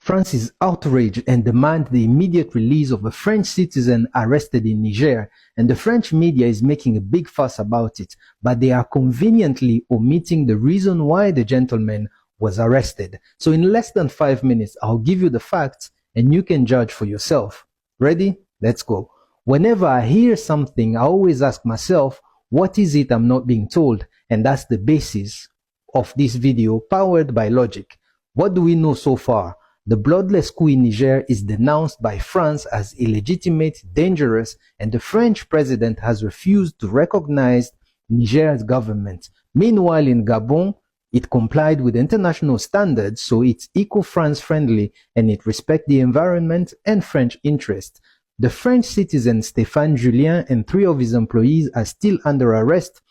France is outraged and demands the immediate release of a French citizen arrested in Niger, and the French media is making a big fuss about it, but they are conveniently omitting the reason why the gentleman was arrested. So in less than 5 minutes, I'll give you the facts and you can judge for yourself. Ready? Let's go. Whenever I hear something, I always ask myself, what is it I'm not being told? And that's the basis of this video powered by logic. What do we know so far? The bloodless coup in Niger is denounced by France as illegitimate, dangerous, and the French president has refused to recognize Niger's government. Meanwhile, in Gabon, it complied with international standards, so it's eco-France friendly and it respects the environment and French interests. The French citizen Stéphane Julien and 3 of his employees are still under arrest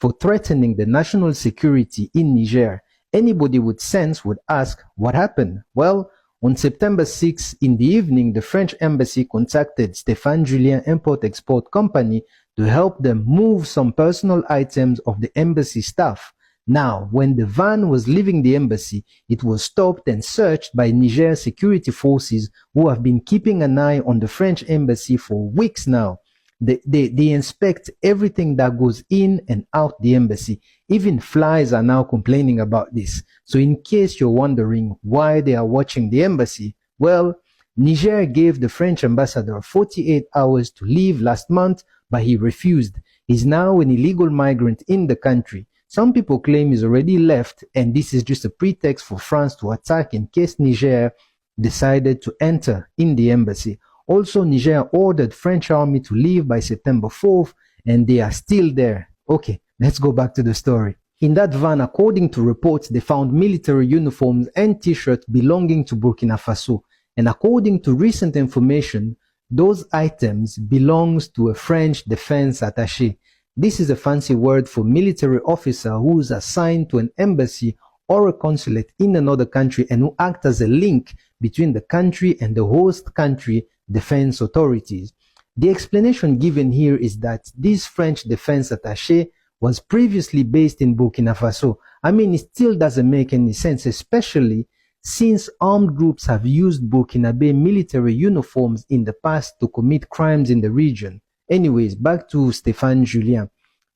for threatening the national security in Niger. Anybody with sense would ask, what happened? Well, on September 6 in the evening, the French embassy contacted Stéphane Julien Import-Export Company to help them move some personal items of the embassy staff. Now, when the van was leaving the embassy, it was stopped and searched by Niger security forces who have been keeping an eye on the French embassy for weeks now. They inspect everything that goes in and out the embassy. Even flies are now complaining about this. So in case you're wondering why they are watching the embassy, well, Niger gave the French ambassador 48 hours to leave last month, but he refused. He's now an illegal migrant in the country. Some people claim he's already left, and this is just a pretext for France to attack in case Niger decided to enter in the embassy. Also, Niger ordered French army to leave by September 4th, and they are still there. Okay, let's go back to the story. In that van, according to reports, they found military uniforms and t-shirts belonging to Burkina Faso. And according to recent information, those items belongs to a French defense attaché. This is a fancy word for military officer who is assigned to an embassy or a consulate in another country and who act as a link between the country and the host country defense authorities. The explanation given here is that this French defense attaché was previously based in Burkina Faso. I mean, it still doesn't make any sense, especially since armed groups have used Burkinabe military uniforms in the past to commit crimes in the region. Anyways, back to Stéphane Julien.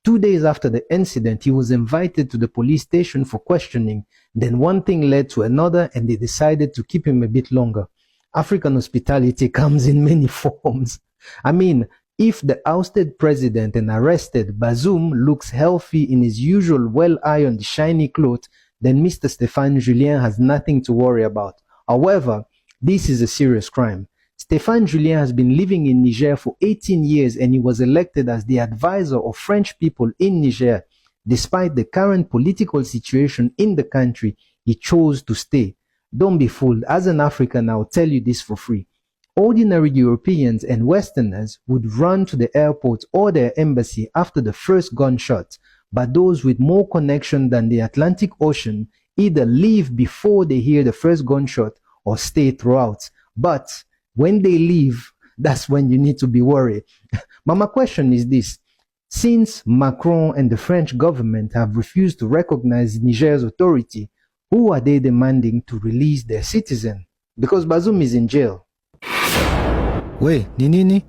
2 days after the incident, he was invited to the police station for questioning. Then one thing led to another and they decided to keep him a bit longer. African hospitality comes in many forms. I mean, if the ousted president and arrested Bazoum looks healthy in his usual well-ironed shiny clothes, then Mr. Stéphane Julien has nothing to worry about. However, this is a serious crime. Stéphane Julien has been living in Niger for 18 years and he was elected as the advisor of French people in Niger. Despite the current political situation in the country, he chose to stay. Don't be fooled. As an African, I'll tell you this for free. Ordinary Europeans and Westerners would run to the airport or their embassy after the first gunshot, but those with more connection than the Atlantic Ocean either leave before they hear the first gunshot or stay throughout. But when they leave, that's when you need to be worried. But my question is this. Since Macron and the French government have refused to recognize Niger's authority, who are they demanding to release their citizen? Because Bazoum is in jail. We, ni nini?